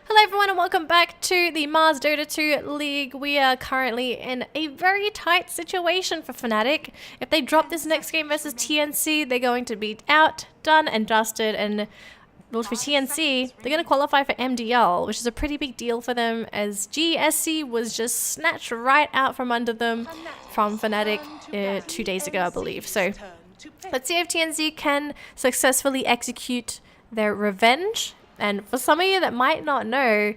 Hello everyone and welcome back to the Mars Dota 2 League. We are currently in a very tight situation for Fnatic. If they drop this next game versus TNC, they're going to be out, done and dusted. And well, for TNC, they're going to qualify for MDL, which is a pretty big deal for them as GSC was just snatched right out from under them from Fnatic 2 days ago, I believe. So let's see if TNC can successfully execute their revenge. And for some of you that might not know,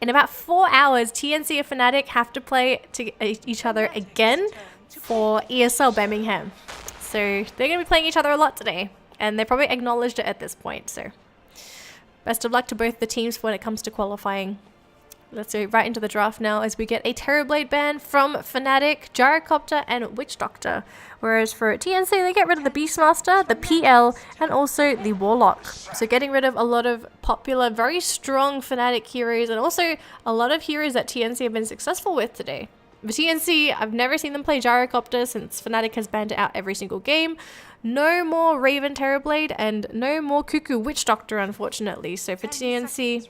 in about 4 hours, TNC and Fnatic have to play each other again for ESL Birmingham. So they're going to be playing each other a lot today. And they probably acknowledged it at this point. So best of luck to both the teams when it comes to qualifying. Let's go right into the draft now as we get a Terrorblade ban from Fnatic, Gyrocopter, and Witch Doctor. Whereas for TNC, they get rid of the Beastmaster, the PL, and also the Warlock. So getting rid of a lot of popular, very strong Fnatic heroes, and also a lot of heroes that TNC have been successful with today. For TNC, I've never seen them play Gyrocopter since Fnatic has banned it out every single game. No more Raven Terrorblade, and no more Cuckoo Witch Doctor, unfortunately. So for TNC,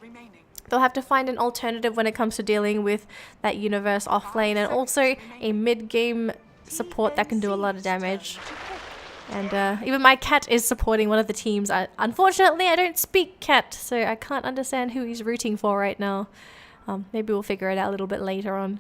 they'll have to find an alternative when it comes to dealing with that universe offlane and also a mid-game support that can do a lot of damage. And even my cat is supporting one of the teams. Unfortunately, I don't speak cat, so I can't understand who he's rooting for right now. Maybe we'll figure it out a little bit later on.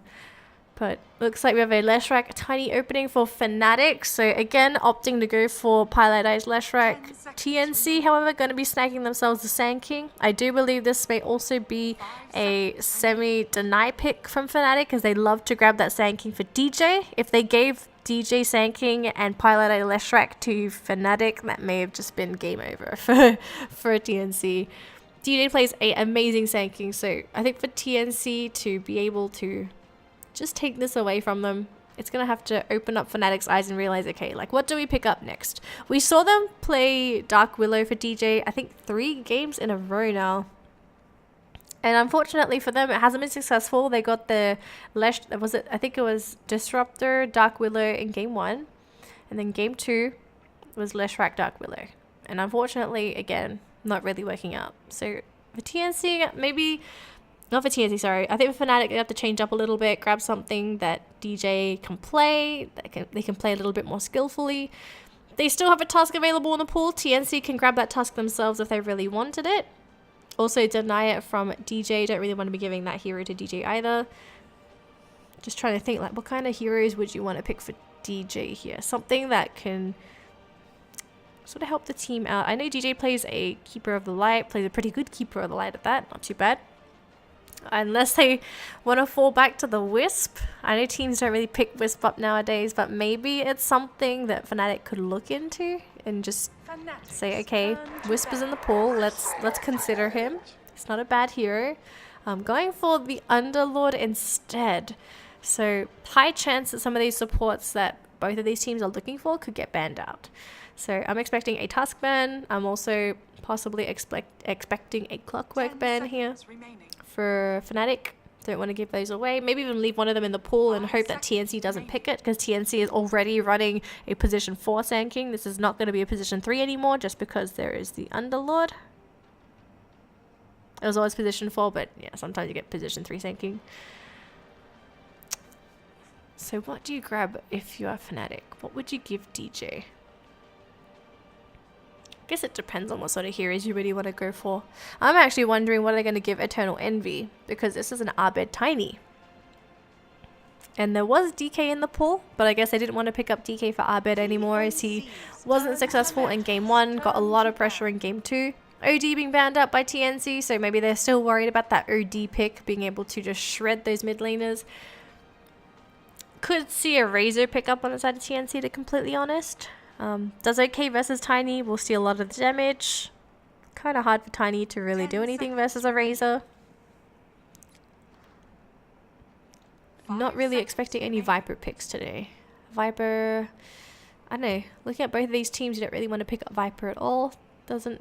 But looks like we have a Leshrac tiny opening for Fnatic. So again, opting to go for Pilotized Leshrac. TNC, however, going to be snagging themselves the Sand King. I do believe this may also be a semi-deny pick from Fnatic because they love to grab that Sand King for DJ. If they gave DJ Sand King and Pilotized Leshrac to Fnatic, that may have just been game over for TNC. DJ plays an amazing Sand King, so I think for TNC to be able to just take this away from them, it's going to have to open up Fnatic's eyes and realize, okay, like what do we pick up next? We saw them play Dark Willow for DJ, I think 3 games in a row now. And unfortunately for them, it hasn't been successful. They got the I think it was Disruptor, Dark Willow in game 1. And then game 2 was Leshrac, Dark Willow. And unfortunately, again, not really working out. So for TNC, maybe... Not for TNC, sorry. I think for Fnatic, they have to change up a little bit, grab something that DJ can play, they can play a little bit more skillfully. They still have a Tusk available in the pool. TNC can grab that Tusk themselves if they really wanted it. Also, deny it from DJ. Don't really want to be giving that hero to DJ either. Just trying to think, like, what kind of heroes would you want to pick for DJ here? Something that can sort of help the team out. I know DJ plays a Keeper of the Light, plays a pretty good Keeper of the Light at that. Not too bad. Unless they want to fall back to the Wisp. I know teams don't really pick Wisp up nowadays, but maybe it's something that Fnatic could look into and just say, okay, Wisp is in the pool, let's consider him. It's not a bad hero. I'm going for the Underlord instead. So high chance that some of these supports that both of these teams are looking for could get banned out. So I'm expecting a Tusk ban. I'm also possibly expecting a Clockwork ban here. For Fnatic, don't want to give those away. Maybe even leave one of them in the pool and hope that TNC doesn't pick it, because TNC is already running a position 4 Sand King. This is not going to be a position 3 anymore just because there is the Underlord. It was always position 4, but yeah, sometimes you get position 3 Sand King. So what do you grab if you are Fnatic? What would you give DJ? I guess it depends on what sort of heroes you really want to go for. I'm actually wondering what they're going to give Eternal Envy, because this is an Abed Tiny. And there was DK in the pool, but I guess I didn't want to pick up DK for Abed anymore as he wasn't successful in game 1, got a lot of pressure in game 2. OD being banned up by TNC, so maybe they're still worried about that OD pick being able to just shred those mid laners. Could see a Razor pick up on the side of TNC, to be completely honest. Does okay versus Tiny, will see a lot of the damage. Kind of hard for Tiny to really do anything versus a Razor. Not really expecting any Viper picks today. Viper, I don't know, looking at both of these teams, you don't really want to pick up Viper at all. Doesn't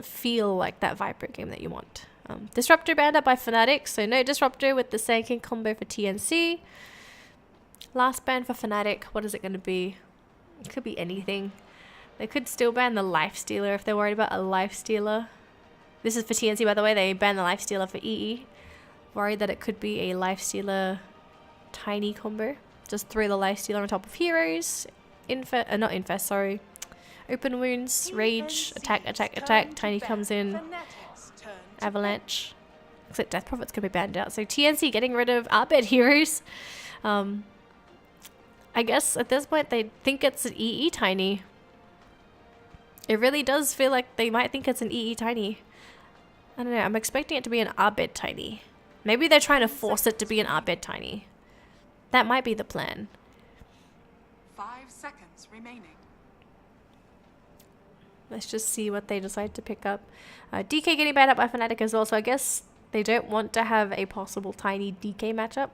feel like that Viper game that you want. Disruptor banned up by Fnatic, so no Disruptor with the Sand King combo for TNC. Last ban for Fnatic, what is it going to be? It could be anything. They could still ban the Lifestealer if they're worried about a Lifestealer. This is for TNC, by the way. They banned the Lifestealer for EE. Worried that it could be a Lifestealer Tiny combo. Just throw the Lifestealer on top of heroes. Not Infest, sorry. Open wounds, rage, attack, attack, attack. Tiny comes in. Avalanche. Except Death Prophets could be banned out. So TNC getting rid of Arbed heroes. I guess at this point they think it's an EE Tiny. It really does feel like they might think it's an EE Tiny. I don't know, I'm expecting it to be an Arbed Tiny. Maybe they're trying to force it to be an Arbed Tiny. That might be the plan. 5 seconds remaining. Let's just see what they decide to pick up. DK getting banned up by Fnatic as well, so I guess they don't want to have a possible Tiny DK matchup.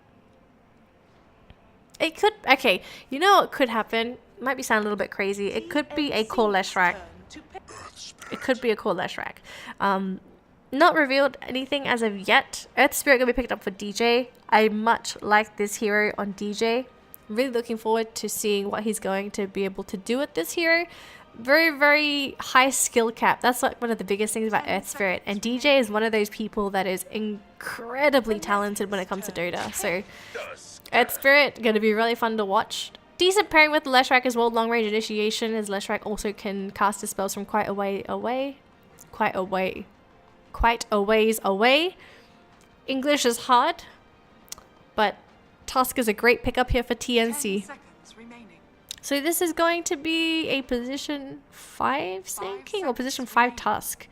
It could, okay, you know what could happen? Might be sound a little bit crazy. It could be a Core Leshrac. It could be a Core Leshrac. Not revealed anything as of yet. Earth Spirit gonna be picked up for DJ. I much like this hero on DJ. Really looking forward to seeing what he's going to be able to do with this hero. Very, very high skill cap. That's like one of the biggest things about Earth Spirit. And DJ is one of those people that is incredibly talented when it comes to Dota. So Earth Spirit gonna be really fun to watch. Decent pairing with Leshrac as well. Long range initiation, as Leshrac also can cast his spells from quite a ways away. English is hard, but Tusk is a great pickup here for TNC. So this is going to be a position 5 sinking or position 5 Tusk.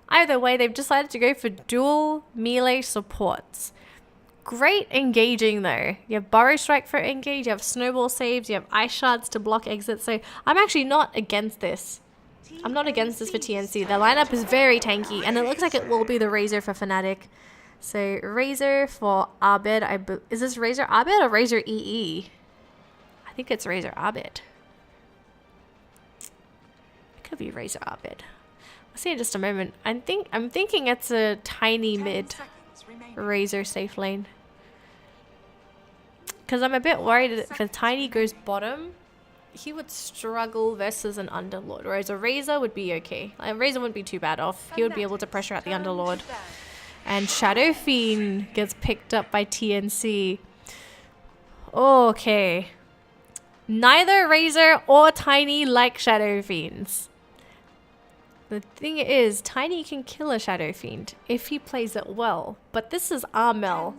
Either way, they've decided to go for dual melee supports. Great engaging though. You have Burrow Strike for engage, you have Snowball saves, you have Ice Shards to block exits. So I'm actually not against this. I'm not against this for TNC. The lineup is very tanky, and it looks like it will be the Razor for Fnatic. So Razor for Arbed. Is this Razor Arbed or Razor EE? I think it's Razor Arbed. It could be Razor Arbed. I'll see in just a moment. I'm thinking it's a tiny mid Razor safe lane. Because I'm a bit worried that if a Tiny goes bottom, he would struggle versus an Underlord, whereas a Razor would be okay. A Razor wouldn't be too bad off. He would be able to pressure out the Underlord. And Shadow Fiend gets picked up by TNC. Okay. Neither Razor or Tiny like Shadow Fiends. The thing is, Tiny can kill a Shadow Fiend if he plays it well. But this is Armel.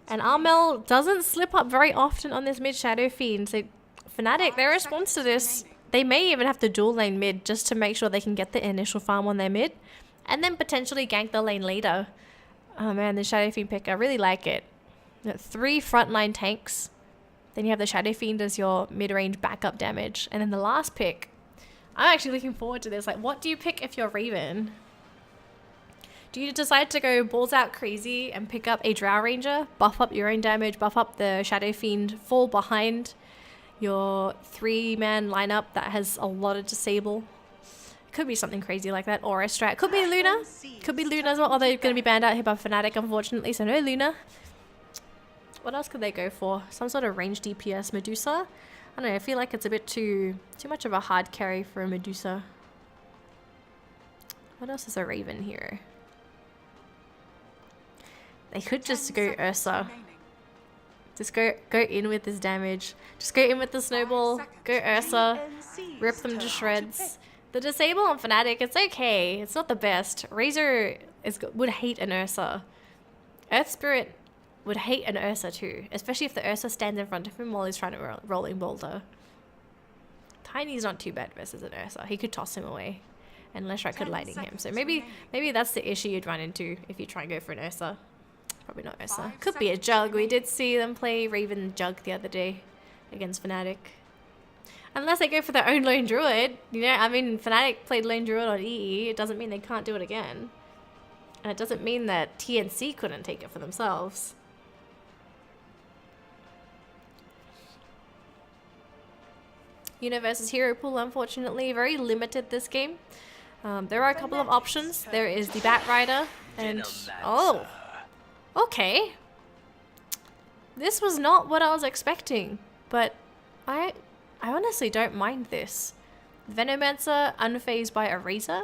And Armel doesn't slip up very often on this mid Shadow Fiend. So Fnatic, their response to this, they may even have to dual lane mid just to make sure they can get the initial farm on their mid. And then potentially gank the lane later. Oh man, the Shadow Fiend pick, I really like it. 3 frontline tanks. Then you have the Shadow Fiend as your mid-range backup damage. And then the last pick, I'm actually looking forward to this. Like, what do you pick if you're Raven? Do you decide to go balls out crazy and pick up a Drow Ranger, buff up your own damage, buff up the Shadow Fiend, fall behind your 3-man lineup that has a lot of disable? Could be something crazy like that, or a strat. Could be Luna. Could be Luna as well, although they're going to be banned out here by Fnatic, unfortunately, so no Luna. What else could they go for? Some sort of range DPS Medusa? I don't know, I feel like it's a bit too much of a hard carry for a Medusa. What else is a Raven here? They could just go Ursa. Just go in with this damage. Just go in with the Snowball. Go Ursa. Rip them to shreds. The disable on Fnatic, it's okay. It's not the best. Razor would hate an Ursa. Earth Spirit would hate an Ursa too. Especially if the Ursa stands in front of him while he's trying to rolling boulder. Tiny's not too bad versus an Ursa. He could toss him away. And Leshrac could lightning him. So maybe that's the issue you'd run into if you try and go for an Ursa. Probably not Ursa. Could be a Jug. We did see them play Raven Jug the other day against Fnatic. Unless they go for their own Lone Druid. You know, I mean, Fnatic played Lone Druid on EE. It doesn't mean they can't do it again. And it doesn't mean that TNC couldn't take it for themselves. Universe's hero pool, unfortunately, very limited this game. There are a couple of options. There is the Bat Rider and... Oh! Okay. This was not what I was expecting, but I honestly don't mind this. Venomancer unfazed by a Razor.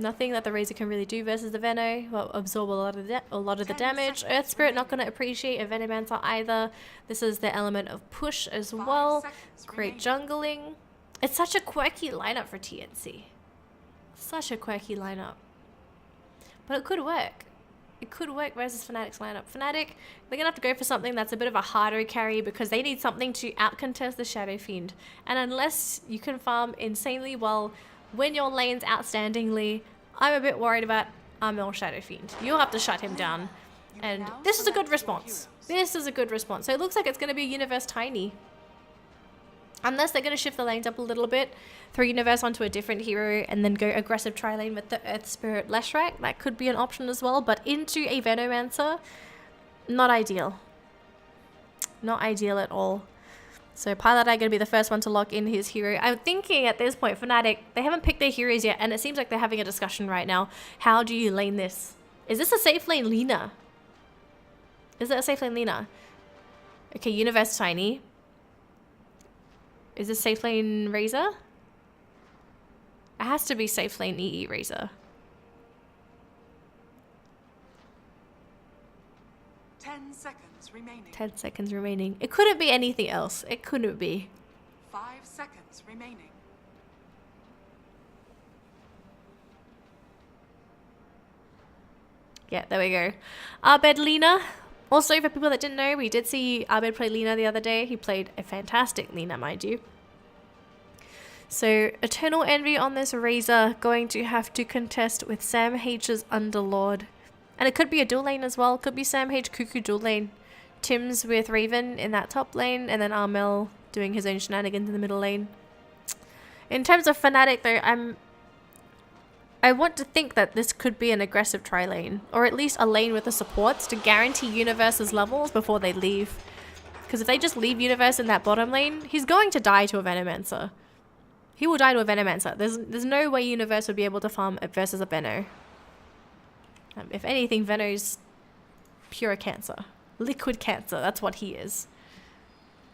Nothing that the Razor can really do versus the Veno. Will absorb a lot of the damage. Earth Spirit not going to appreciate a Venomancer either. This is the element of push as well. Great jungling. It's such a quirky lineup for TNC. Such a quirky lineup. But it could work. It could work versus Fnatic's lineup. Fnatic, they're going to have to go for something that's a bit of a harder carry because they need something to out-contest the Shadow Fiend. And unless you can farm insanely well, win your lanes outstandingly, I'm a bit worried about Armel Shadow Fiend. You'll have to shut him down. And this is a good response. This is a good response. So it looks like it's going to be Universe Tiny. Unless they're going to shift the lanes up a little bit, throw Universe onto a different hero, and then go aggressive tri-lane with the Earth Spirit Leshrac. That could be an option as well, but into a Venomancer, not ideal. Not ideal at all. So Pilot Eye going to be the first one to lock in his hero. I'm thinking at this point, Fnatic, they haven't picked their heroes yet, and it seems like they're having a discussion right now. How do you lane this? Is this a safe lane Lina? Is it a safe lane Lina? Okay, Universe Tiny. Is this safe lane Razor? It has to be safe lane EE Razor. 10 seconds remaining. 10 seconds remaining. It couldn't be anything else. It couldn't be. 5 seconds remaining. Yeah, there we go. Abed Lina. Also, for people that didn't know, we did see Abed play Lina the other day. He played a fantastic Lina, mind you. So, Eternal Envy on this Razor, going to have to contest with Sam H's Underlord. And it could be a dual lane as well. It could be Sam H Cuckoo dual lane. Tim's with Raven in that top lane, and then Armel doing his own shenanigans in the middle lane. In terms of Fnatic, though, I want to think that this could be an aggressive tri-lane, or at least a lane with the supports to guarantee Universe's levels before they leave. Because if they just leave Universe in that bottom lane, he's going to die to a Venomancer. He will die to a Venomancer. There's no way Universe would be able to farm it versus a Veno. If anything, Veno's pure cancer. Liquid cancer, that's what he is.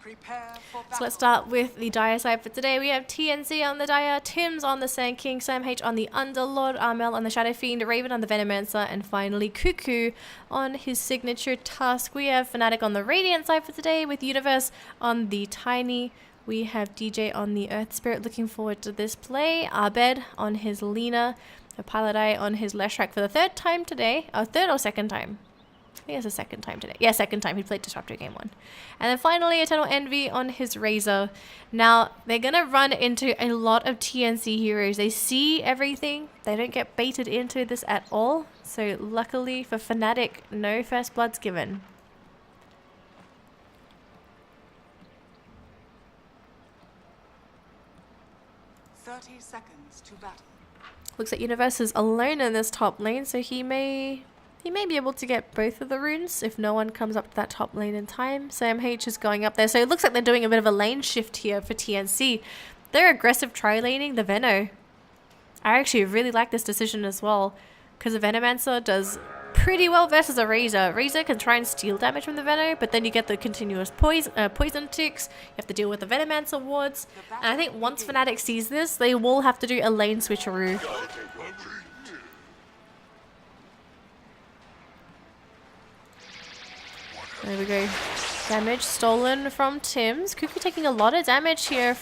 So let's start with the Dire side for today. We have TNC on the Dire, Tim's on the Sand King, Sam H on the Underlord, Armel on the Shadow Fiend, Raven on the Venomancer, and finally Cuckoo on his signature Tusk. We have Fnatic on the Radiant side for today with Universe on the Tiny. We have DJ on the Earth Spirit. Looking forward to this play. Abed on his Lina, a Pilot Eye on his Leshrac for the third time today. Third or second time? I think it's the second time today. Yeah, second time. He played Disruptor Game 1. And then finally, Eternal Envy on his Razor. Now, they're going to run into a lot of TNC heroes. They see everything. They don't get baited into this at all. So, luckily for Fnatic, no first bloods given. "30 seconds to battle." Looks like Universe is alone in this top lane, so he may be able to get both of the runes if no one comes up to that top lane in time. Sam H is going up there. So it looks like they're doing a bit of a lane shift here for TNC. They're aggressive tri-laning the Veno. I actually really like this decision as well, because the Venomancer does pretty well versus a Razor. Razor can try and steal damage from the Veno, but then you get the continuous poison ticks. You have to deal with the Venomancer wards. And I think once Fnatic sees this, they will have to do a lane switcheroo. There we go. Damage stolen from Tim's. Cuckoo taking a lot of damage here.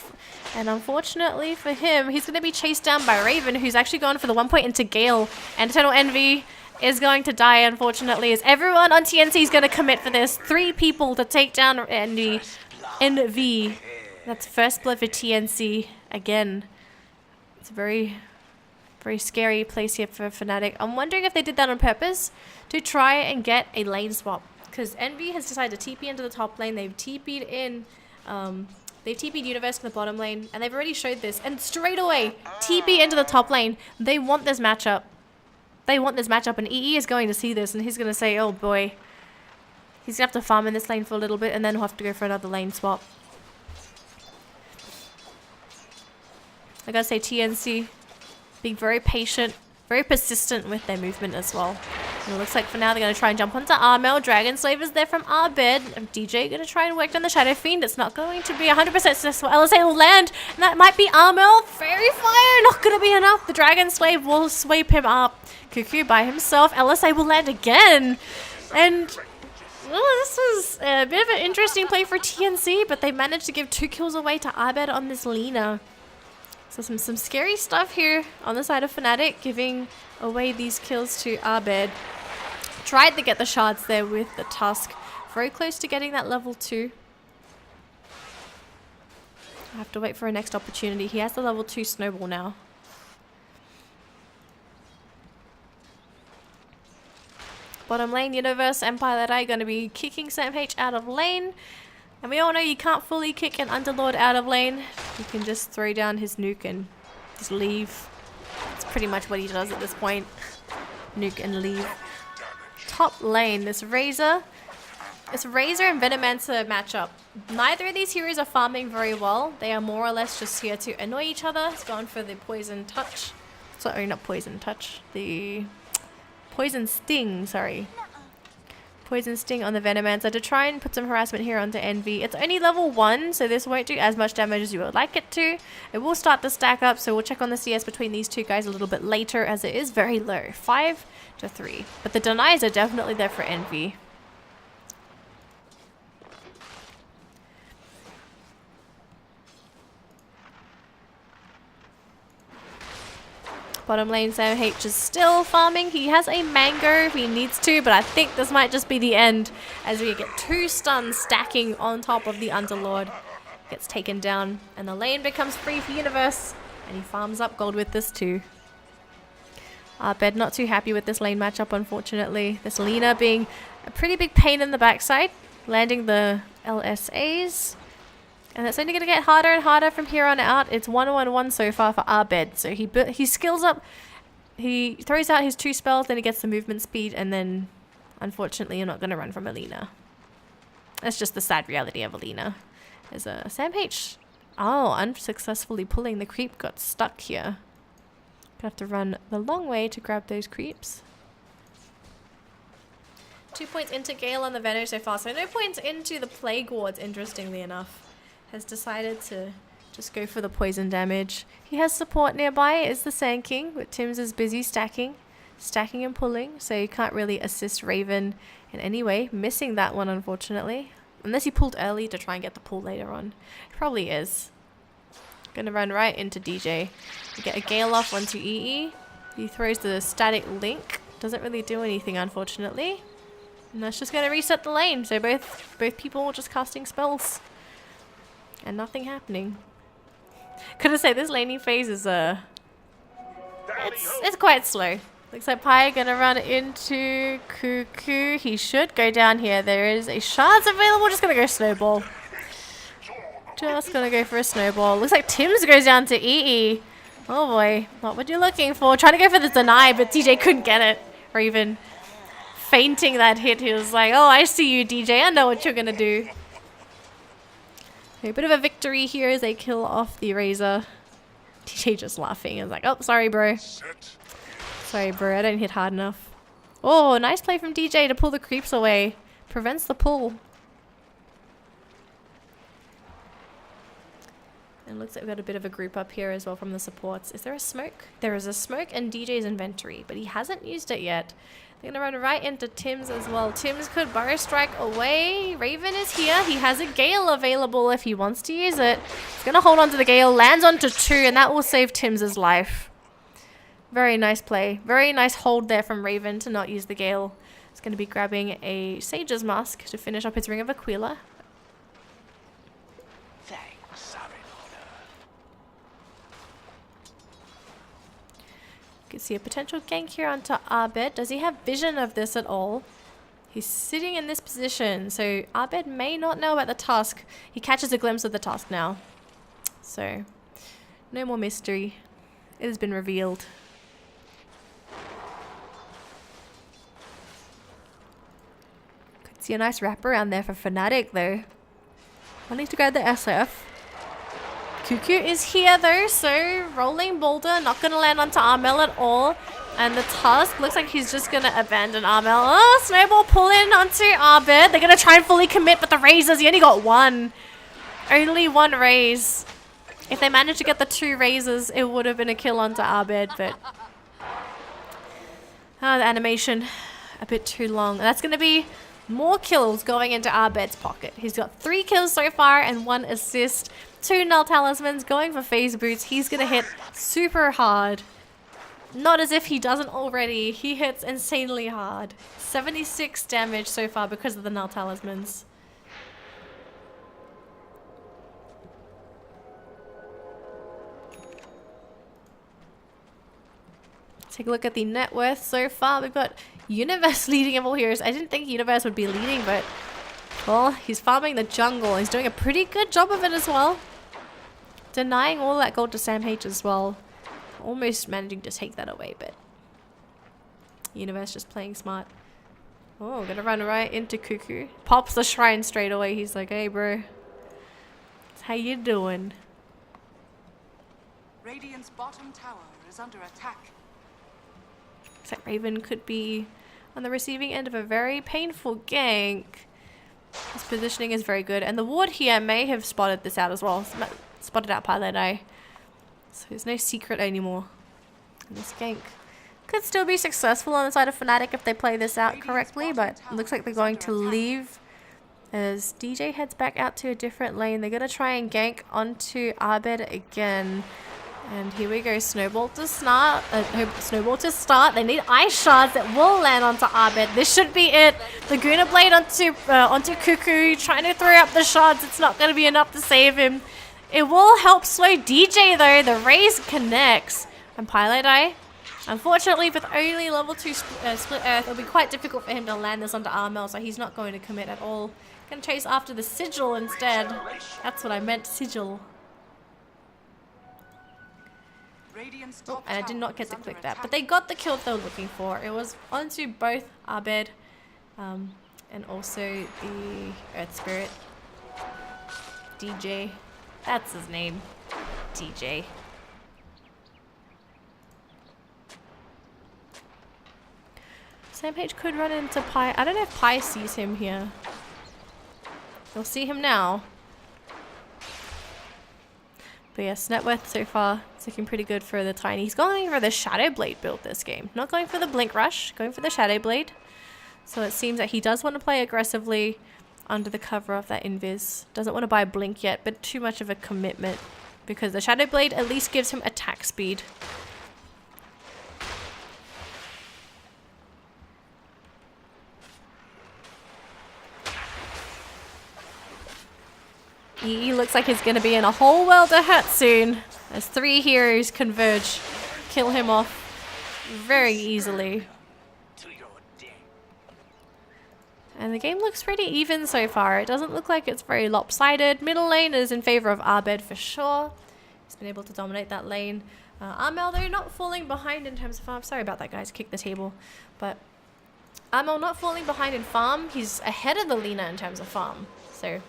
And unfortunately for him, he's going to be chased down by Raven, who's actually gone for the 1 point into Gale. And Eternal Envy is going to die, unfortunately, as everyone on TNC is going to commit for this. 3 people to take down Envy. That's first blood for TNC again. It's a very, very scary place here for Fnatic. I'm wondering if they did that on purpose to try and get a lane swap. Because Envy has decided to TP into the top lane. They've TP'd in, they've TP'd Universe in the bottom lane, and they've already showed this. And straight away, TP into the top lane. They want this matchup. They want this matchup, and EE is going to see this, and he's going to say, oh boy. He's going to have to farm in this lane for a little bit, and then he'll have to go for another lane swap. I gotta say, TNC being very patient, very persistent with their movement as well. And it looks like for now they're going to try and jump onto Armel. Dragon Slave is there from Arbed. DJ going to try and work down the Shadow Fiend. It's not going to be 100% successful. LSA will land. And that might be Armel. Fairy Fire. Not going to be enough. The Dragon Slave will sweep him up. Cuckoo by himself. LSA will land again. And well, this was a bit of an interesting play for TNC. But they managed to give 2 kills away to Arbed on this Lina. So some scary stuff here on the side of Fnatic. Giving away these kills to Arbed. Tried to get the shards there with the Tusk. Very close to getting that level 2. I have to wait for a next opportunity. He has the level 2 snowball now. Bottom lane, Universe, Empire Ladai going to be kicking Sam H out of lane. And we all know you can't fully kick an Underlord out of lane. You can just throw down his nuke and just leave. That's pretty much what he does at this point. Nuke and leave. Top lane, this Razor and Venomancer matchup. Neither of these heroes are farming very well. They are more or less just here to annoy each other. It's gone for the poison touch. Sorry, not poison touch. The poison sting, sorry. Poison sting on the Venomancer to try and put some harassment here onto Envy. It's only level 1, so this won't do as much damage as you would like it to. It will start to stack up, so we'll check on the CS between these two guys a little bit later, as it is very low. 5 to 3. But the denies are definitely there for Envy. Bottom lane, Sam H is still farming. He has a mango if he needs to, but I think this might just be the end as we get 2 stuns stacking on top of the Underlord. Gets taken down, and the lane becomes free for Universe, and he farms up gold with this too. Arbed not too happy with this lane matchup, unfortunately. This Lina being a pretty big pain in the backside, landing the LSAs. And it's only going to get harder and harder from here on out. It's 1-1-1 so far for Arbed. So he skills up, he throws out his 2 spells, then he gets the movement speed, and then unfortunately you're not going to run from Alina. That's just the sad reality of Alina. There's a Sam H. Oh, unsuccessfully pulling the creep, got stuck here. Gonna have to run the long way to grab those creeps. 2 points into Gale on the Venom so far, so no points into the Plague Wards, interestingly enough. Has decided to just go for the poison damage. He has support nearby, is the Sand King, but Tim's is busy stacking and pulling, so you can't really assist Raven in any way. Missing that one, unfortunately. Unless he pulled early to try and get the pull later on. He probably is. Gonna run right into DJ. You get a Gale off onto EE. He throws the static link. Doesn't really do anything, unfortunately. And that's just gonna reset the lane, so both people are just casting spells. And nothing happening. Couldn't say this laning phase is it's quite slow. Looks like Pi gonna run into Cuckoo. He should go down here. There is a shards available. Just gonna go snowball. Just gonna go for a snowball. Looks like Tim's goes down to EE. Oh boy, not what you're looking for. Trying to go for the deny, but DJ couldn't get it. Or even feinting that hit. He was like, oh, I see you, DJ. I know what you're gonna do. A bit of a victory here as they kill off the Razor. DJ just laughing and like, oh, sorry, bro. Sorry, bro, I didn't hit hard enough. Oh, nice play from DJ to pull the creeps away. Prevents the pull. And looks like we've got a bit of a group up here as well from the supports. Is there a smoke? There is a smoke in DJ's inventory, but he hasn't used it yet. They're going to run right into Tim's as well. Tim's could Burrow Strike away. Raven is here. He has a Gale available if he wants to use it. He's going to hold on to the Gale. Lands onto 2, and that will save Tim's life. Very nice play. Very nice hold there from Raven to not use the Gale. He's going to be grabbing a Sage's Mask to finish up his Ring of Aquila. You can see a potential gank here onto Arbed. Does he have vision of this at all? He's sitting in this position, so Arbed may not know about the Tusk. He catches a glimpse of the Tusk now. So, no more mystery. It has been revealed. Could see a nice wraparound there for Fnatic though. Wanting to grab the SF. Cuckoo is here though, so rolling boulder, not going to land onto Armel at all. And the Tusk looks like he's just gonna abandon Armel. Oh, Snowball pulling onto Arbed. They're gonna try and fully commit, but the Razors, he only got one. Only one raise. If they managed to get the 2 Razors, it would have been a kill onto Arbed, but... Oh, the animation, a bit too long. That's gonna be more kills going into Arbed's pocket. He's got 3 kills so far and 1 assist. 2 null talismans going for phase boots. He's gonna hit super hard. Not as if he doesn't already. He hits insanely hard. 76 damage so far because of the null talismans. Take a look at the net worth so far. We've got Universe leading of all heroes. I didn't think Universe would be leading, but... Well, he's farming the jungle. He's doing a pretty good job of it as well. Denying all that gold to Sam H as well. Almost managing to take that away, but... Universe just playing smart. Oh, gonna run right into Cuckoo. Pops the shrine straight away. He's like, hey bro. How you doing? Radiant's bottom tower is under attack. Looks like Raven could be on the receiving end of a very painful gank. His positioning is very good. And the ward here may have spotted this out as well. Spotted out Pilot Eye. So there's no secret anymore. And this gank could still be successful on the side of Fnatic if they play this out correctly. But it looks like they're going to leave as DJ heads back out to a different lane. They're going to try and gank onto Arbed again. And here we go, Snowball to start. Snowball to start. They need ice shards that will land onto Arbed. This should be it. Laguna Blade onto Cuckoo, trying to throw up the shards. It's not going to be enough to save him. It will help slow DJ though. The raise connects. And Pilot Eye, unfortunately, with only level 2 split earth, it'll be quite difficult for him to land this onto Armel, so he's not going to commit at all. Gonna chase after the sigil instead. That's what I meant, sigil. Oh, and I did not get to click that, but they got the kill they were looking for. It was onto both Arbed and also the Earth Spirit. DJ. That's his name. DJ. Sam H could run into Pi. I don't know if Pi sees him here. You'll see him now. But yes, net worth so far is looking pretty good for the Tiny. He's going for the Shadow Blade build this game. Not going for the Blink Rush, going for the Shadow Blade. So it seems that he does want to play aggressively under the cover of that invis. Doesn't want to buy Blink yet, but too much of a commitment. Because the Shadow Blade at least gives him attack speed. He looks like he's going to be in a whole world of hurt soon. As 3 heroes converge. Kill him off very easily. And the game looks pretty even so far. It doesn't look like it's very lopsided. Middle lane is in favor of Arbed for sure. He's been able to dominate that lane. Armel, though, not falling behind in terms of farm. Sorry about that, guys. Kick the table. But Armel not falling behind in farm. He's ahead of the Lina in terms of farm. So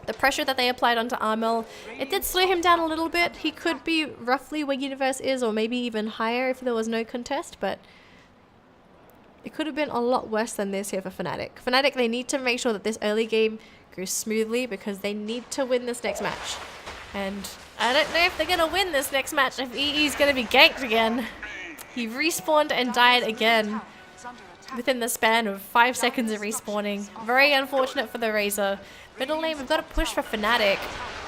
the pressure that they applied onto Armel, it did slow him down a little bit. He could be roughly where Universe is, or maybe even higher if there was no contest, but it could have been a lot worse than this here for Fnatic. Fnatic, they need to make sure that this early game goes smoothly because they need to win this next match. And I don't know if they're going to win this next match if EE's going to be ganked again. He respawned and died again within the span of 5 seconds of respawning. Very unfortunate for the Razor. Middle lane, we've got to push for Fnatic.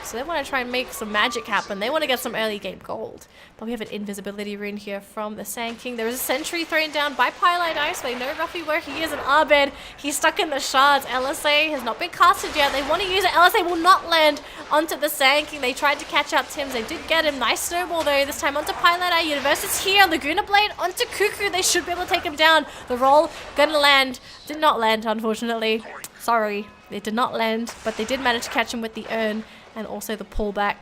So they want to try and make some magic happen. They want to get some early game gold. But we have an invisibility rune here from the Sand King. There is a sentry thrown down by Pilot Eye, so they know roughly where he is in Arbed. He's stuck in the shards. LSA has not been casted yet. They want to use it. LSA will not land onto the Sand King. They tried to catch up Tims. They did get him. Nice snowball though. This time onto Pilot Eye. Universe is here. Laguna Blade onto Cuckoo. They should be able to take him down. The roll gonna land. Did not land, unfortunately. Sorry. It did not land, but they did manage to catch him with the urn and also the pullback.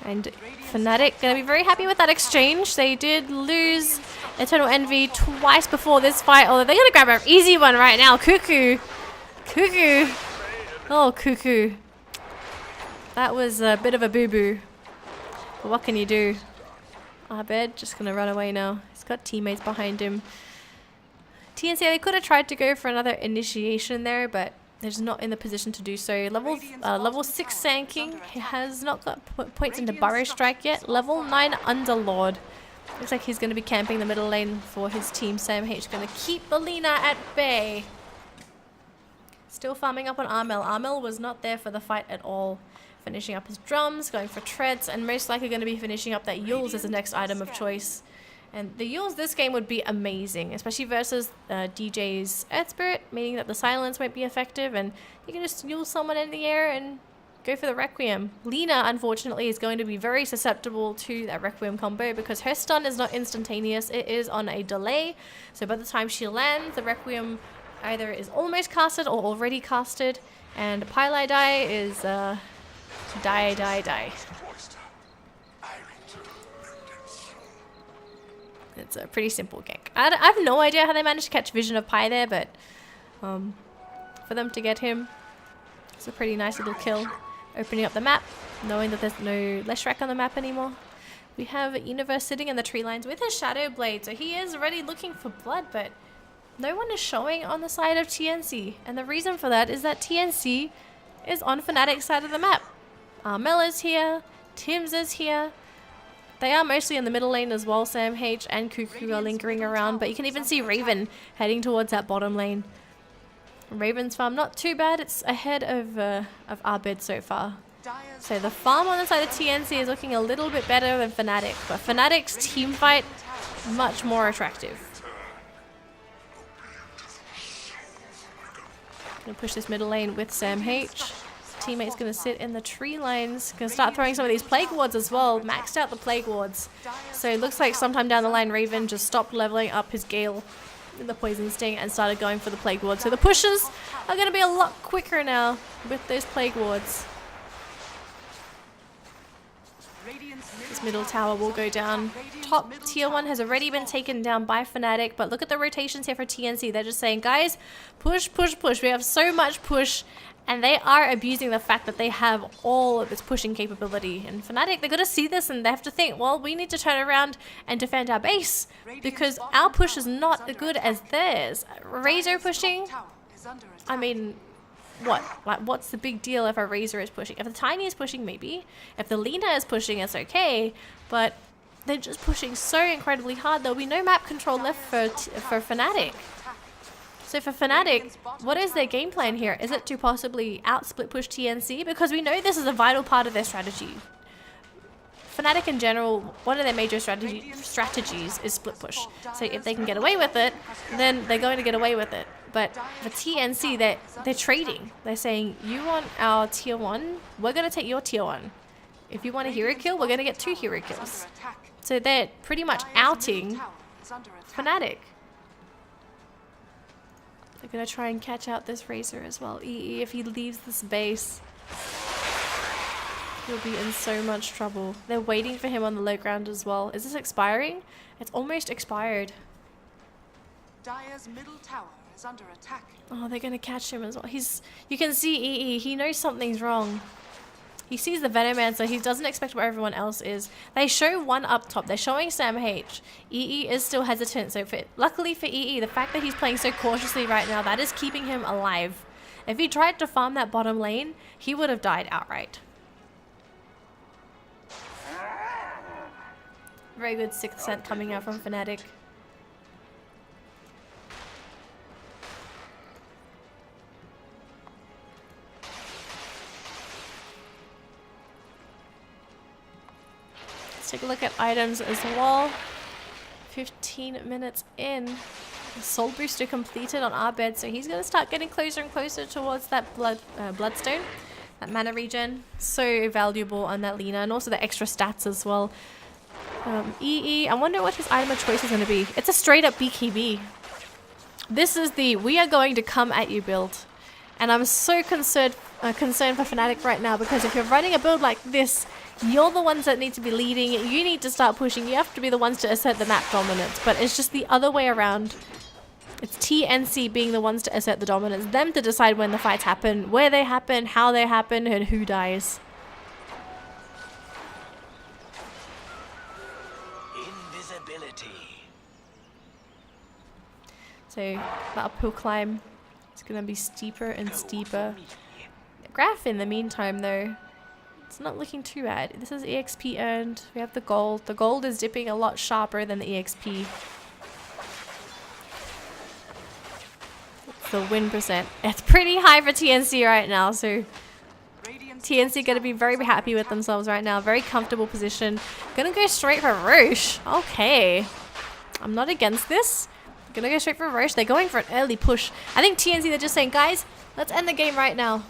And Fnatic gonna be very happy with that exchange. They did lose Eternal Envy twice before this fight, although they're gonna grab an easy one right now. Cuckoo. Cuckoo. Oh, Cuckoo. That was a bit of a boo-boo. But what can you do? Abed just gonna run away now. He's got teammates behind him. TNC, they could have tried to go for another initiation there, but they're just not in the position to do so. Level 6 Sand he has not got points into Burrow Strike yet. Level 9 Underlord. Looks like he's going to be camping the middle lane for his team. Sam H going to keep the Lina at bay. Still farming up on Armel. Armel was not there for the fight at all. Finishing up his drums, going for treads, and most likely going to be finishing up that Yules as the next item of choice. And the Yules this game would be amazing, especially versus DJ's Earth Spirit, meaning that the silence won't be effective, and you can just Yule someone in the air and go for the Requiem. Lina, unfortunately, is going to be very susceptible to that Requiem combo because her stun is not instantaneous, it is on a delay. So by the time she lands, the Requiem either is almost casted or already casted, and Pylai Die is die. It's a pretty simple gank. I have no idea how they managed to catch Vision of Pi there, but for them to get him, it's a pretty nice little kill. Opening up the map, knowing that there's no Leshrac on the map anymore. We have Universe sitting in the tree lines with his Shadow Blade, so he is already looking for blood, but no one is showing on the side of TNC. And the reason for that is that TNC is on Fnatic's side of the map. Armel is here, Tim's is here. They are mostly in the middle lane as well. Sam H and Cuckoo are lingering around, but you can even see Raven heading towards that bottom lane. Raven's farm not too bad. It's ahead of Abed so far. So the farm on the side of TNC is looking a little bit better than Fnatic, but Fnatic's team fight much more attractive. Gonna push this middle lane with Sam H. Teammate's gonna sit in the tree lines. Gonna start throwing some of these plague wards as well. Maxed out the plague wards. So it looks like sometime down the line Raven just stopped leveling up his Gale in the Poison Sting and started going for the plague ward. So the pushes are gonna be a lot quicker now with those plague wards. This middle tower will go down. Top tier 1 has already been taken down by Fnatic, but look at the rotations here for TNC. They're just saying, guys, push. We have so much push. And they are abusing the fact that they have all of this pushing capability. And Fnatic, they've got to see this and they have to think, well, we need to turn around and defend our base because our push is not as good as theirs. Razor pushing, I mean, what? Like, what's the big deal if a Razor is pushing? If the Tiny is pushing, maybe. If the Lina is pushing, it's okay. But they're just pushing so incredibly hard. There'll be no map control left for Fnatic. So for Fnatic, what is their game plan here? Is it to possibly out-split push TNC? Because we know this is a vital part of their strategy. Fnatic in general, one of their major strategies is split push. So if they can get away with it, then they're going to get away with it. But for TNC, they're trading. They're saying, you want our tier 1? We're going to take your tier 1. If you want a hero kill, we're going to get 2 hero kills. So they're pretty much outing Fnatic. They're going to try and catch out this Razor as well. EE, if he leaves this base, he'll be in so much trouble. They're waiting for him on the low ground as well. Is this expiring? It's almost expired. Dire's middle tower is under attack. Oh, they're going to catch him as well. You can see EE, he knows something's wrong. He sees the Venomancer, he doesn't expect where everyone else is. They show one up top, they're showing Sam H. EE is still hesitant, so luckily for EE, the fact that he's playing so cautiously right now, that is keeping him alive. If he tried to farm that bottom lane, he would have died outright. Very good 6th sense coming out from Fnatic. Take a look at items as well. 15 minutes in. The soul booster completed on Abed, so he's going to start getting closer and closer towards that bloodstone. That mana regen. So valuable on that Lina, and also the extra stats as well. EE, I wonder what his item of choice is going to be. It's a straight up BKB. This is the we are going to come at you build. And I'm so concerned for Fnatic right now, because if you're running a build like this, you're the ones that need to be leading. You need to start pushing. You have to be the ones to assert the map dominance. But it's just the other way around. It's TNC being the ones to assert the dominance. Them to decide when the fights happen, where they happen, how they happen, and who dies. Invisibility. So the uphill climb is going to be steeper and steeper. The graph in the meantime though, it's not looking too bad. This is EXP earned. We have the gold. The gold is dipping a lot sharper than the EXP. The win percent. It's pretty high for TNC right now, so TNC going to be very happy with themselves right now. Very comfortable position. Gonna go straight for Roche. Okay. I'm not against this. Gonna go straight for Roche. They're going for an early push. I think TNC, they're just saying, guys, let's end the game right now.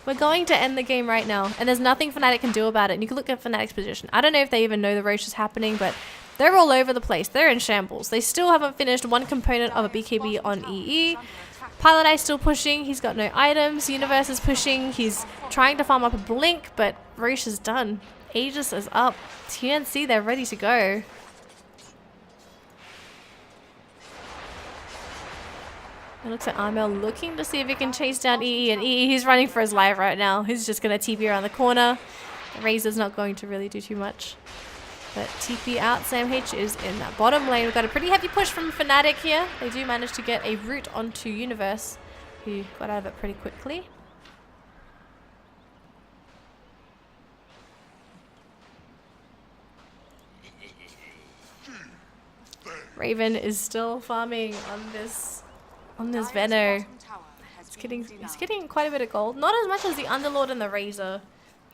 We're going to end the game right now. And there's nothing Fnatic can do about it. And you can look at Fnatic's position. I don't know if they even know the Roche is happening, but they're all over the place. They're in shambles. They still haven't finished one component of a BKB on EE. Pilot Eye's still pushing. He's got no items. Universe is pushing. He's trying to farm up a blink, but Roche is done. Aegis is up. TNC, they're ready to go. It looks like Armel looking to see if he can chase down EE, and EE, he's running for his life right now. He's just going to TP around the corner. Razor's not going to really do too much. But TP out, Sam H is in that bottom lane. We've got a pretty heavy push from Fnatic here. They do manage to get a route onto Universe, who got out of it pretty quickly. Raven is still farming on this Veno. He's getting quite a bit of gold. Not as much as the Underlord and the Razor.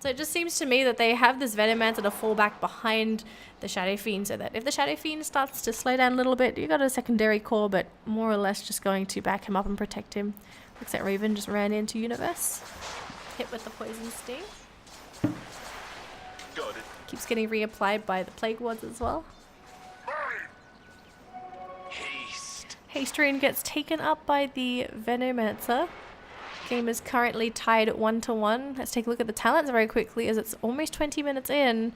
So it just seems to me that they have this Venomancer to fall back behind the Shadow Fiend, so that if the Shadow Fiend starts to slow down a little bit, you got a secondary core, but more or less just going to back him up and protect him. Looks like Raven just ran into Universe. Hit with the Poison Sting. Got it. Keeps getting reapplied by the Plague Wards as well. Haste Rune gets taken up by the Venomancer. Game is currently tied 1-1. Let's take a look at the talents very quickly as it's almost 20 minutes in.